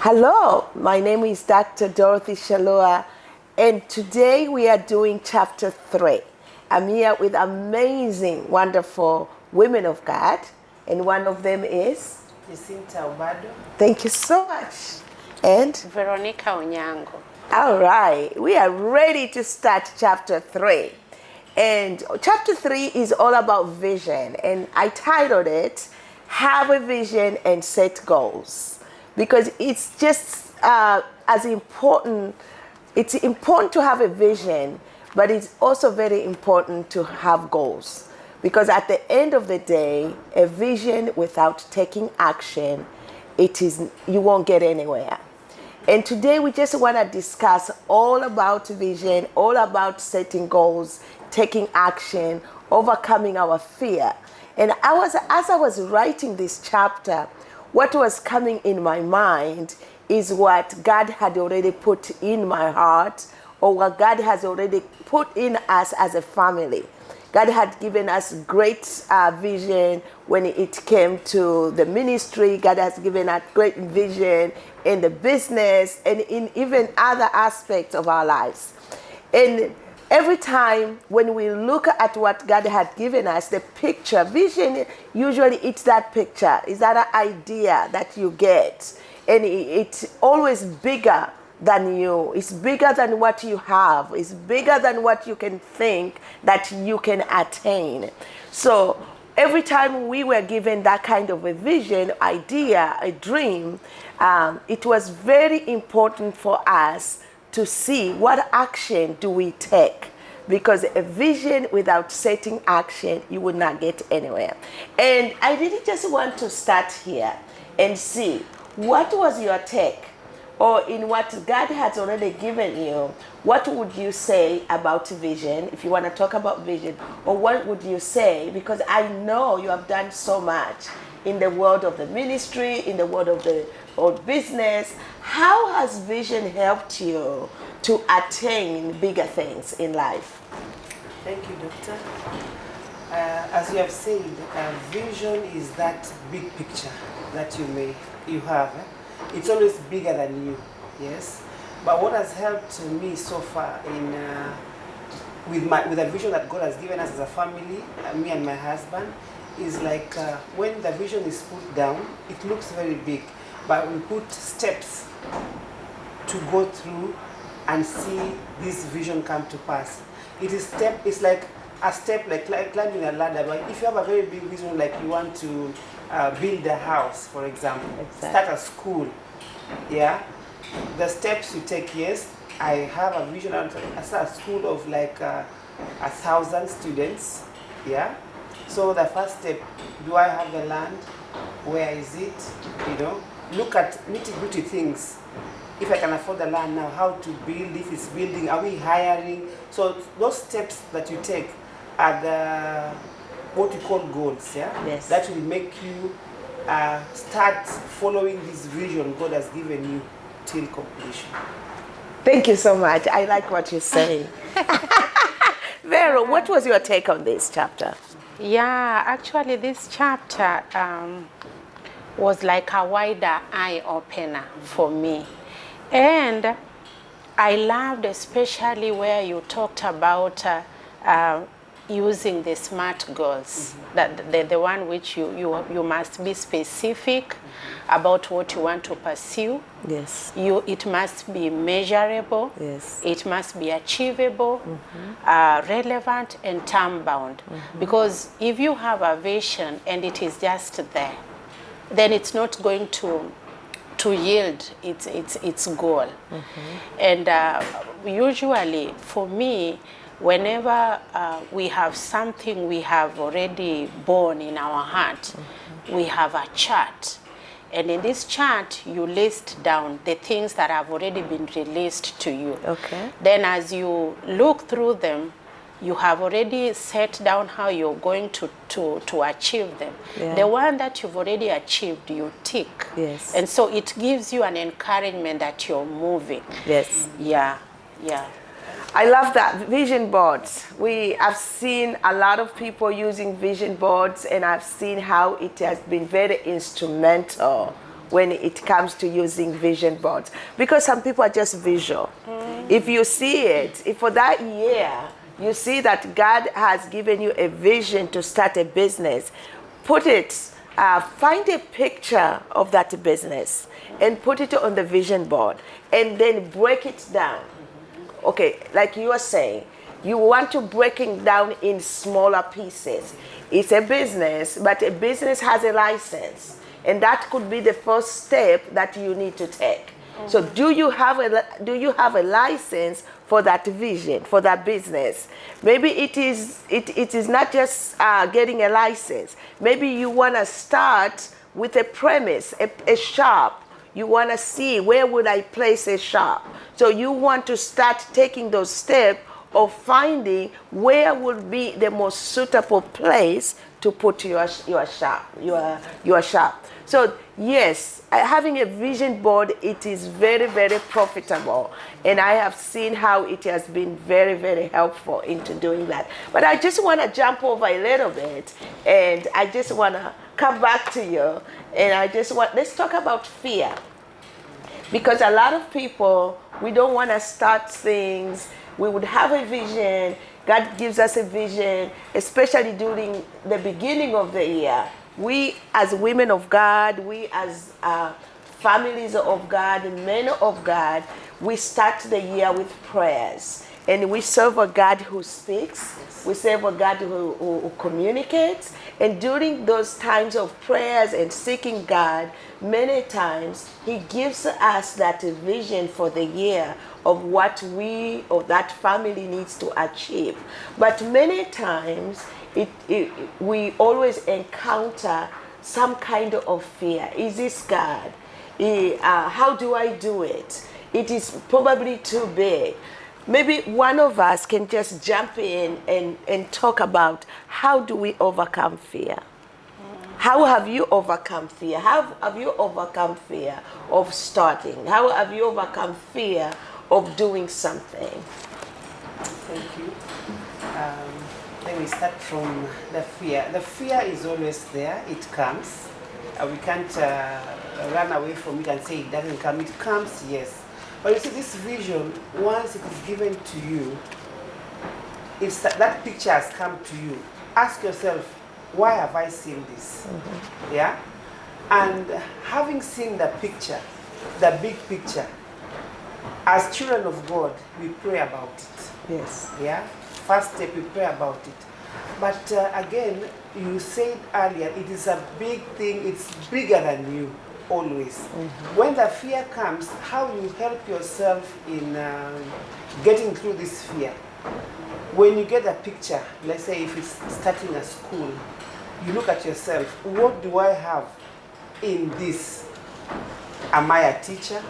Hello, my name is Dr. Dorothy Shallua, and today we are doing chapter 3. I'm here with amazing, wonderful women of God, and one of them is? Thank you so much. And? Veronica Onyango. All right, we are ready to start chapter 3. And chapter 3 is all about vision, and I titled it, Have a Vision and Set Goals. Because it's just as important, it's important to have a vision, but it's also very important to have goals. Because at the end of the day, a vision without taking action, you won't get anywhere. And today we just want to discuss all about vision, all about setting goals, taking action, overcoming our fear. And as I was writing this chapter, what was coming in my mind is what God had already put in my heart, or what God has already put in us as a family. God had given us great vision when it came to the ministry. God has given us great vision in the business and in even other aspects of our lives. And every time when we look at what God had given us, the picture, vision, usually it's that picture, it's that idea that you get. And it's always bigger than you. It's bigger than what you have. It's bigger than what you can think that you can attain. So every time we were given that kind of a vision, idea, a dream, it was very important for us to see what action do we take. Because a vision without setting action, you would not get anywhere. And I really just want to start here and see what was your take, or in what God has already given you, what would you say about vision, if you want to talk about vision, or what would you say, because I know you have done so much in the world of the ministry, in the world of the business. How has vision helped you to attain bigger things in life? Thank you, Doctor. As you have said, vision is that big picture that you have. It's always bigger than you, yes. But what has helped me so far with the vision that God has given us as a family, me and my husband, is like when the vision is put down, it looks very big, but we put steps to go through and see this vision come to pass. It's like a step, like climbing a ladder. But if you have a very big vision, like you want to build a house, for example, start a school, yeah, the steps you take, yes, I have a vision. I start a school of like 1,000 students, yeah. So the first step, do I have the land? Where is it? You know, look at nitty-gritty things. If I can afford the land now, how to build, if it's building, are we hiring? So those steps that you take are what we call goals, yeah? Yes. That will make you start following this vision God has given you till completion. Thank you so much. I like what you're saying. Vero, what was your take on this chapter? Yeah, actually this chapter was like a wider eye opener for me. And I loved especially where you talked about using the SMART goals, that the one which you must be specific about what you want to pursue. Yes. It must be measurable. Yes. It must be achievable, relevant, and time-bound. Because if you have a vision and it is just there, then it's not going to yield its goal. And usually for me, whenever we have something we have already born in our heart, we have a chart. And in this chart, you list down the things that have already been released to you. Okay. Then as you look through them, you have already set down how you're going to achieve them. Yeah. The one that you've already achieved, you tick. Yes. And so it gives you an encouragement that you're moving. Yes. Yeah, yeah. I love that. Vision boards. I've seen a lot of people using vision boards, and I've seen how it has been very instrumental when it comes to using vision boards, because some people are just visual. If you see it, if for that year you see that God has given you a vision to start a business, put it, find a picture of that business and put it on the vision board, and then break it down. Okay, like you were saying, you want to break it down in smaller pieces. It's a business, but a business has a license, and that could be the first step that you need to take. So do you have a license for that vision, for that business? Maybe it is not just getting a license. Maybe you want to start with a premise, a shop. You want to see, where would I place a shop? So you want to start taking those steps of finding where would be the most suitable place to put your shop. So yes, having a vision board, it is very, very profitable, and I have seen how it has been very, very helpful into doing that. But I just want to jump over a little bit, and I just want to come back to you, and let's talk about fear. Because a lot of people, we don't want to start things. We would have a vision. God gives us a vision, especially during the beginning of the year. We as women of God, we as families of God, men of God, we start the year with prayers. And we serve a God who speaks. We serve a God who communicates. And during those times of prayers and seeking God, many times He gives us that vision for the year of what we or that family needs to achieve. But many times, we always encounter some kind of fear. Is this God? How do I do it? It is probably too big. Maybe one of us can just jump in and talk about, how do we overcome fear? How have you overcome fear? How have you overcome fear of starting? How have you overcome fear of doing something? Thank you. Let me start from the fear. The fear is always there. It comes. We can't run away from it and say it doesn't come. It comes, yes. But you see, this vision, once it is given to you, if that picture has come to you, ask yourself, why have I seen this? Yeah? And having seen the picture, the big picture, as children of God, we pray about it. Yes. Yeah? First step, we pray about it. But again, you said earlier, it is a big thing, it's bigger than you, always. When the fear comes, how you help yourself in getting through this fear? When you get a picture, let's say if it's starting a school, you look at yourself, what do I have in this? Am I a teacher?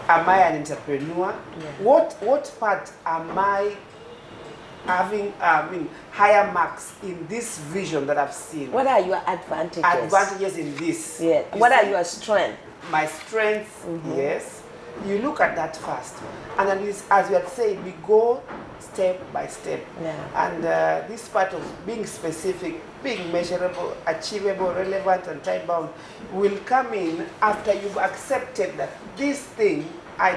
Am I an entrepreneur? What part am I having higher marks in this vision that I've seen? What are your advantages? Advantages in this. Yeah. What are your strengths? My strengths, yes. You look at that first. And then as we had said, we go step by step. Yeah. And this part of being specific, being measurable, achievable, relevant, and time-bound will come in after you've accepted that this thing, I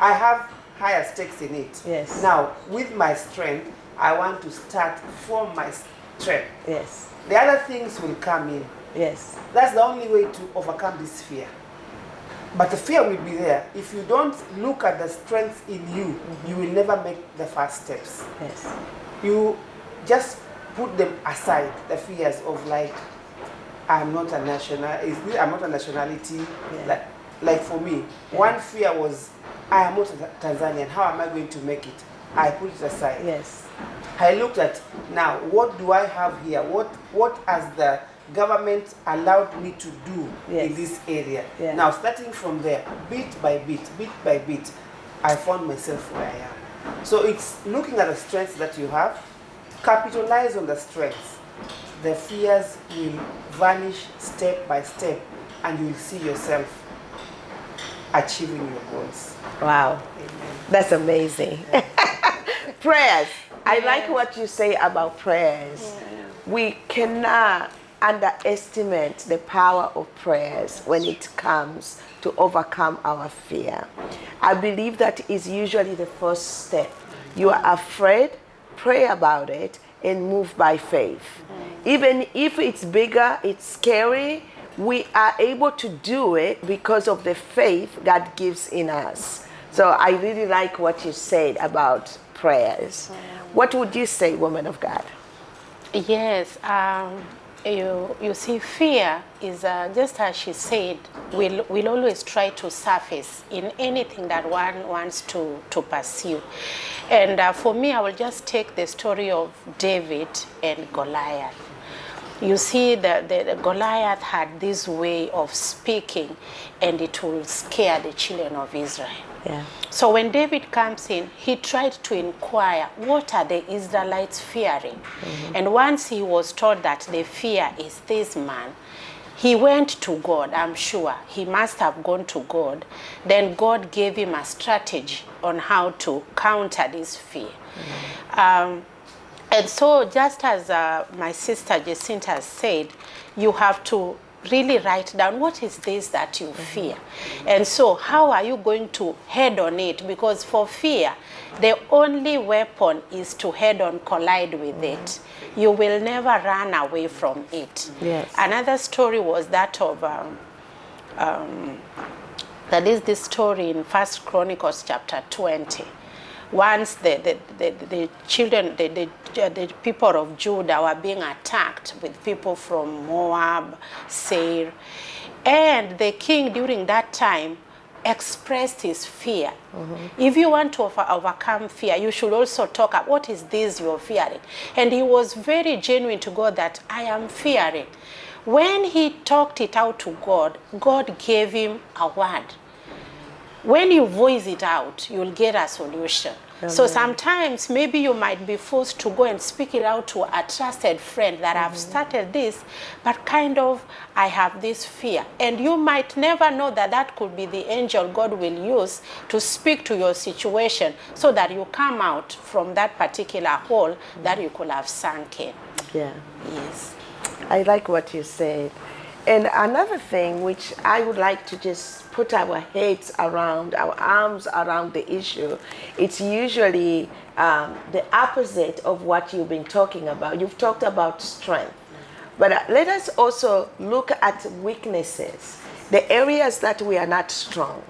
have higher stakes in it. Yes. Now, with my strength, I want to start from my strength. Yes. The other things will come in. Yes. That's the only way to overcome this fear. But the fear will be there. If you don't look at the strengths in you, you will never make the first steps. Yes. You just put them aside, the fears of like, I'm not a nationality. Yeah. Like for me, one fear was, I am not a Tanzanian, how am I going to make it? I put it aside. Yes. I looked at, now, what do I have here? What has the government allowed me to do in this area? Yeah. Now, starting from there, bit by bit, I found myself where I am. So it's looking at the strengths that you have, capitalize on the strengths. The fears will vanish step by step, and you will see yourself achieving your goals. Wow. Amen. That's amazing. Prayers. I like what you say about prayers. We cannot underestimate the power of prayers when it comes to overcome our fear. I believe that is usually the first step. You are afraid, pray about it, and move by faith. Even if it's bigger, it's scary, we are able to do it because of the faith God gives in us. So I really like what you said about prayers. What would you say, woman of God? Yes, you see, fear is just as she said, will always try to surface in anything that one wants to pursue. And for me, I will just take the story of David and Goliath. You see, the Goliath had this way of speaking, and it will scare the children of Israel. Yeah. So when David comes in, he tried to inquire, what are the Israelites fearing? And once he was told that the fear is this man, he went to God. I'm sure he must have gone to God. Then God gave him a strategy on how to counter this fear. And so just as my sister Jacinta said, you have to really write down what is this that you fear. And so how are you going to head on it? Because for fear, the only weapon is to head on collide with it. You will never run away from it. Yes. Another story was that of, that is this story in 1 Chronicles chapter 20. Once the children, the people of Judah were being attacked with people from Moab, Seir, and the king during that time expressed his fear. If you want to overcome fear, you should also talk about what is this you're fearing. And he was very genuine to God that I am fearing. When he talked it out to God, God gave him a word. When you voice it out, you'll get a solution. Amen. So sometimes maybe you might be forced to go and speak it out to a trusted friend that I've started this, but kind of I have this fear. And you might never know that that could be the angel God will use to speak to your situation so that you come out from that particular hole that you could have sunk in. Yeah. Yes. I like what you said. And another thing which I would like to just put our heads around, our arms around the issue, it's usually the opposite of what you've been talking about. You've talked about strength. But let us also look at weaknesses, the areas that we are not strong.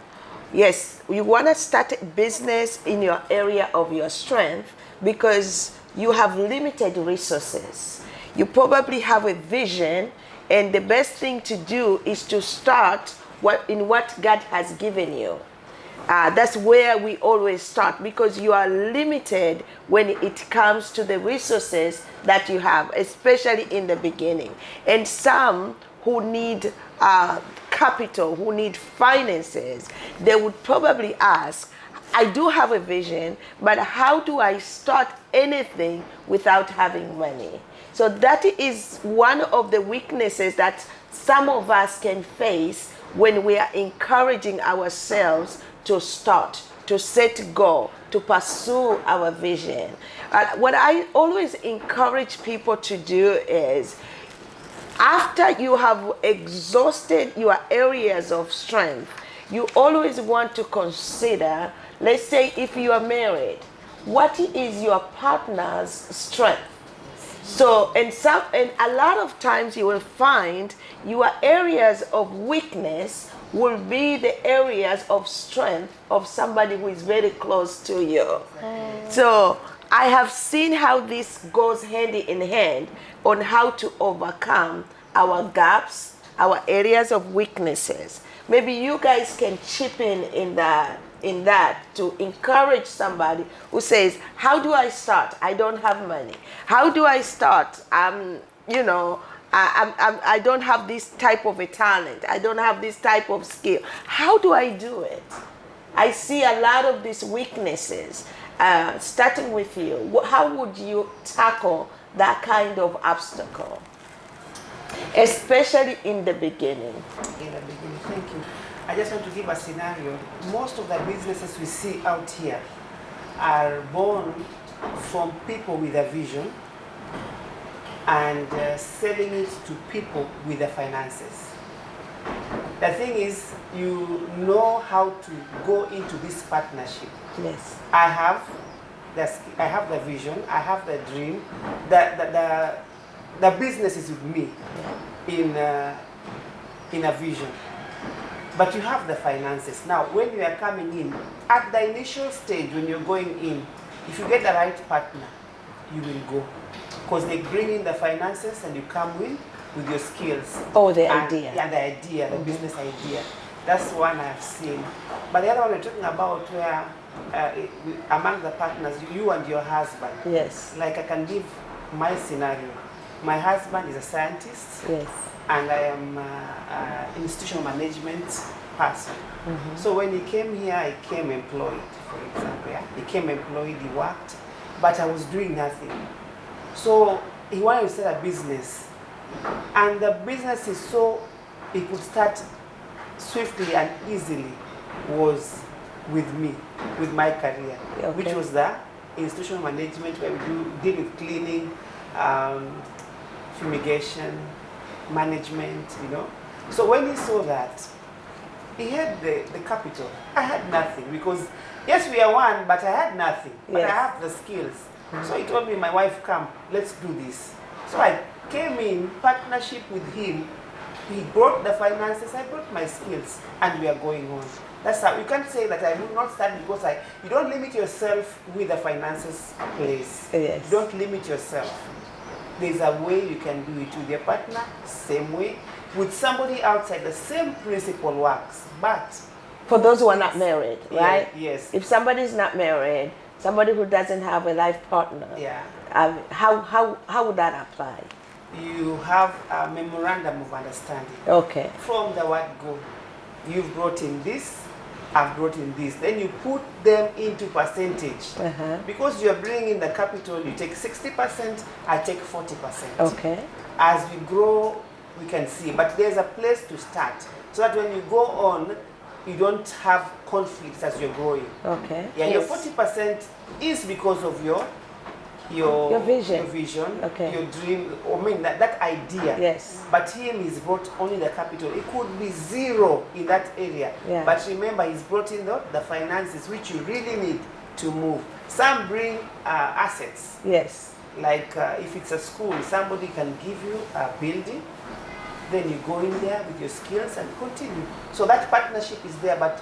Yes, you want to start a business in your area of your strength because you have limited resources. You probably have a vision, and the best thing to do is to start in what God has given you. That's where we always start, because you are limited when it comes to the resources that you have, especially in the beginning. And some who need capital, who need finances, they would probably ask, I do have a vision, but how do I start anything without having money? So that is one of the weaknesses that some of us can face when we are encouraging ourselves to start, to set goal, to pursue our vision. What I always encourage people to do is, after you have exhausted your areas of strength, you always want to consider, let's say if you are married, what is your partner's strength? So, and a lot of times you will find your areas of weakness will be the areas of strength of somebody who is very close to you. So I have seen how this goes hand in hand on how to overcome our gaps, our areas of weaknesses. Maybe you guys can chip in that to encourage somebody who says, how do I start? I don't have money. How do I start? I don't have this type of a talent. I don't have this type of skill. How do I do it? I see a lot of these weaknesses. Starting with you, how would you tackle that kind of obstacle? Especially in the beginning. In the beginning, thank you. I just want to give a scenario. Most of the businesses we see out here are born from people with a vision, and selling it to people with the finances. The thing is, you know how to go into this partnership. Yes. I have the vision, I have the dream, the business is with me in a vision. But you have the finances. Now, when you are coming in, at the initial stage, when you're going in, if you get the right partner, you will go. Because they bring in the finances and you come in with your skills. Oh, the idea. Yeah, the idea, the business idea. That's one I've seen. But the other one we're talking about where among the partners, you and your husband. Yes. Like I can give my scenario. My husband is a scientist. Yes. And I am an institutional management person. So when he came here, he came employed, for example. Yeah? He came employed, he worked, but I was doing nothing. So he wanted to start a business. And the business is so, he could start swiftly and easily was with me, with my career, which was the institutional management where we deal with cleaning, fumigation, management, you know. So when he saw that, he had the capital. I had nothing because, yes, we are one, but I had nothing. But I have the skills. So he told me, my wife, come, let's do this. So I came in partnership with him. He brought the finances, I brought my skills, and we are going on. That's how, you can't say that I will not start because you don't limit yourself with the finances place. Yes. You don't limit yourself. There's a way you can do it with your partner, same way. With somebody outside, the same principle works. But for those who are not married, right? Yes. If somebody is not married, somebody who doesn't have a life partner, how would that apply? You have a memorandum of understanding. Okay. From the word go. You've brought in this, I've brought in this. Then you put them into percentage. Because you're bringing in the capital, you take 60%, I take 40%. Okay. As we grow, we can see. But there's a place to start. So that when you go on, you don't have conflicts as you're growing. Okay. Yeah, your 40% is because of your vision. Okay. Your dream, I mean that idea. Yes. But him, he's brought only the capital. It could be zero in that area. Yeah. But remember, he's brought in the finances, which you really need to move. Some bring assets. Yes. Like if it's a school, somebody can give you a building. Then you go in there with your skills and continue. So that partnership is there, but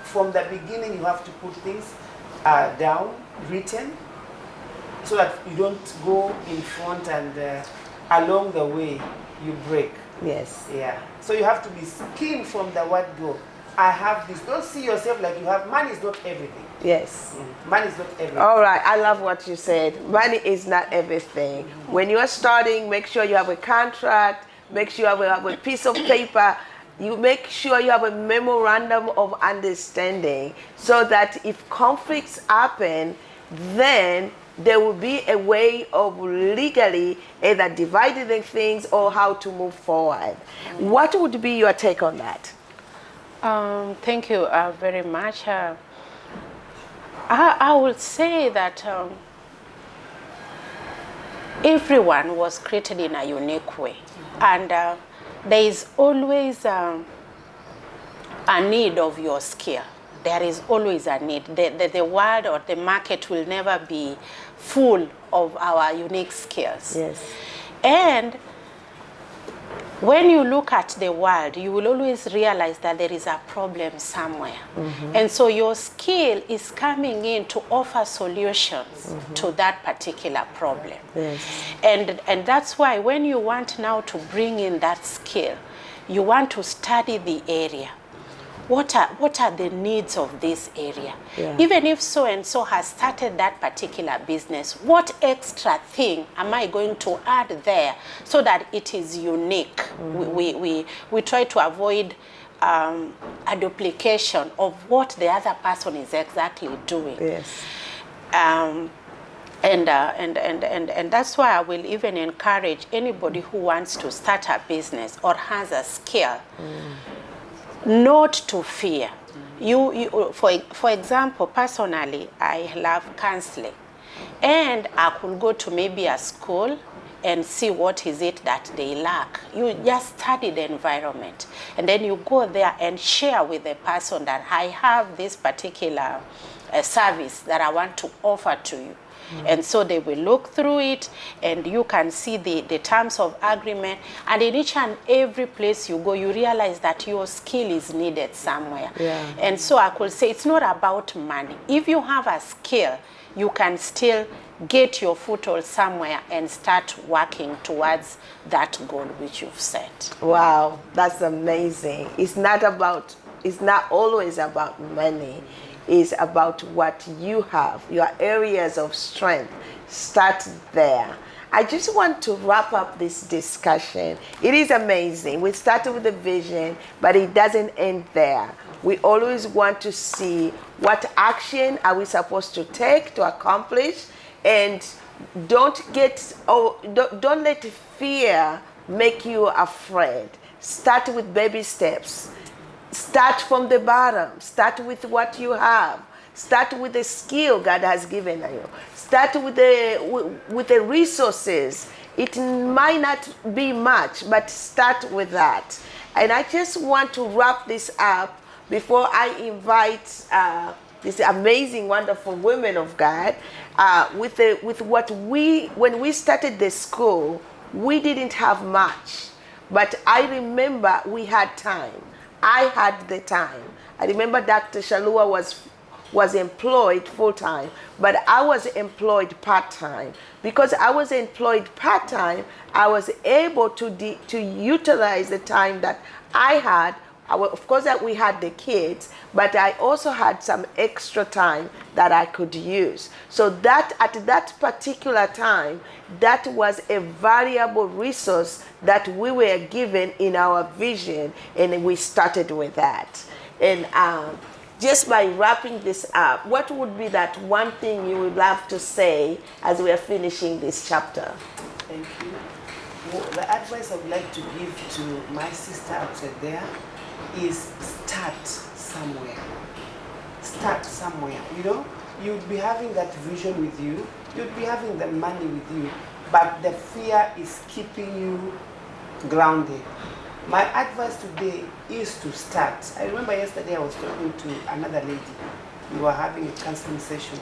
from the beginning, you have to put things down, written, so that you don't go in front and along the way you break. Yes. Yeah. So you have to be keen from the word go. I have this. Don't see yourself like you have. Money is not everything. Yes. Money is not everything. All right. I love what you said. Money is not everything. When you are starting, make sure you have a contract. Make sure you have a piece of paper. You make sure you have a memorandum of understanding so that if conflicts happen, then there will be a way of legally either dividing things or how to move forward. What would be your take on that? Thank you very much. I would say that everyone was created in a unique way. And there is always a need of your skill. There is always a need. The world or the market will never be full of our unique skills. Yes. And when you look at the world, you will always realize that there is a problem somewhere. And so your skill is coming in to offer solutions to that particular problem. Yes. And that's why when you want now to bring in that skill, you want to study the area. What are the needs of this area? Yeah. Even if so-and-so has started that particular business, what extra thing am I going to add there so that it is unique? We try to avoid a duplication of what the other person is exactly doing. Yes. And that's why I will even encourage anybody who wants to start a business or has a skill not to fear. For example, personally, I love counseling, and I could go to maybe a school and see what is it that they lack. You just study the environment, and then you go there and share with the person that I have this particular service that I want to offer to you. And so they will look through it, and you can see the terms of agreement. And in each and every place you go, you realize that your skill is needed somewhere. Yeah. And so I could say it's not about money. If you have a skill, you can still get your foothold somewhere and start working towards that goal which you've set. Wow, that's amazing. It's not always about money. It's about what you have, your areas of strength. Start there. I just want to wrap up this discussion. It is amazing. We started with the vision, but it doesn't end there. We always want to see what action are we supposed to take to accomplish, and don't let fear make you afraid. Start with baby steps. Start from the bottom. Start with what you have. Start with the skill God has given you. Start with the resources. It might not be much, but start with that. And I just want to wrap this up before I invite these amazing, wonderful women of God. When we started the school, we didn't have much, but I remember we had time. I had the time. I remember Dr. Shallua was employed full-time, but I was employed part-time. Because I was employed part-time, I was able to utilize the time that I had. Of course, that we had the kids, but I also had some extra time that I could use. So that at that particular time, that was a valuable resource that we were given in our vision, and we started with that. And just by wrapping this up, what would be that one thing you would love to say as we are finishing this chapter? Thank you. Well, the advice I would like to give to my sister outside there is start somewhere. Start somewhere. You know, you'd be having that vision with you, you'd be having the money with you, but the fear is keeping you grounded. My advice today is to start. I remember yesterday I was talking to another lady. We were having a counseling session.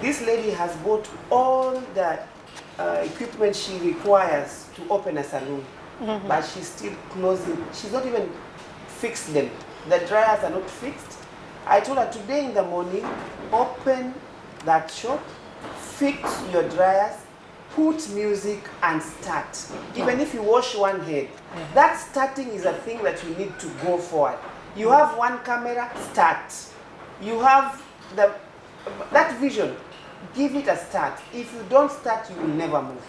This lady has bought all the equipment she requires to open a salon, but she's still closing. She's not even fixed them. The dryers are not fixed. I told her today in the morning, open that shop, fix your dryers, put music and start. Even if you wash one head, that starting is a thing that you need to go forward. You have one camera, start. You have that vision, give it a start. If you don't start, you will never move.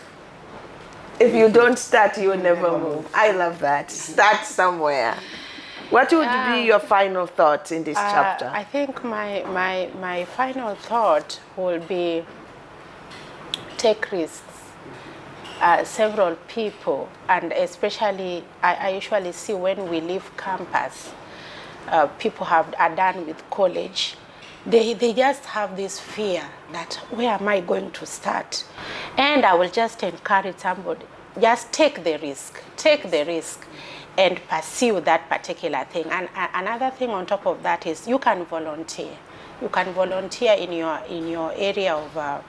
If you don't start, you will never move. I love that. Start somewhere. What would be your final thoughts in this chapter? I think my final thought will be take risks. Several people, and especially I usually see when we leave campus, people are done with college. They just have this fear that where am I going to start? And I will just encourage somebody, just take the risk and pursue that particular thing. And another thing on top of that is you can volunteer. You can volunteer in your area of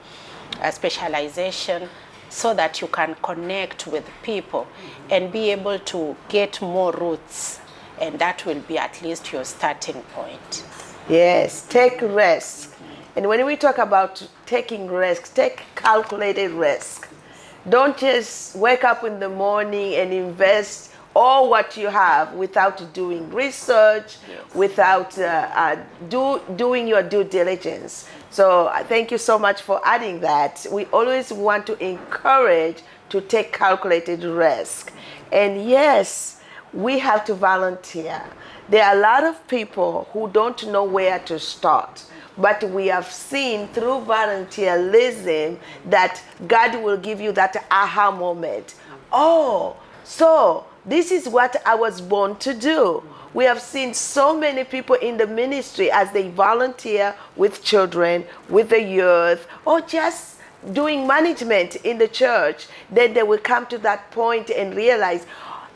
specialization, so that you can connect with people and be able to get more roots, and that will be at least your starting point. Yes, take risk. And when we talk about taking risks, take calculated risk. Don't just wake up in the morning and invest all what you have without doing research, without doing your due diligence. So thank you so much for adding that. We always want to encourage to take calculated risk. And yes, we have to volunteer. There are a lot of people who don't know where to start, but we have seen through volunteerism that God will give you that aha moment. Oh, so this is what I was born to do. We have seen so many people in the ministry as they volunteer with children, with the youth, or just doing management in the church, then they will come to that point and realize,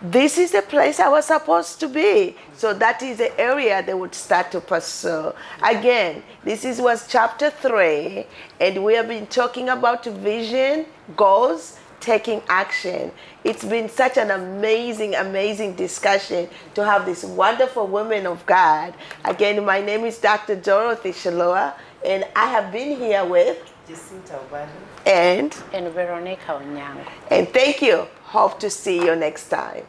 this is the place I was supposed to be. So that is the area they would start to pursue. Again, was chapter 3, and we have been talking about vision, goals, taking action. It's been such an amazing, amazing discussion to have this wonderful women of God. Again, my name is Dr. Dorothy Shallua, and I have been here with and And Veronica Onyango. thank you. Hope to see you next time.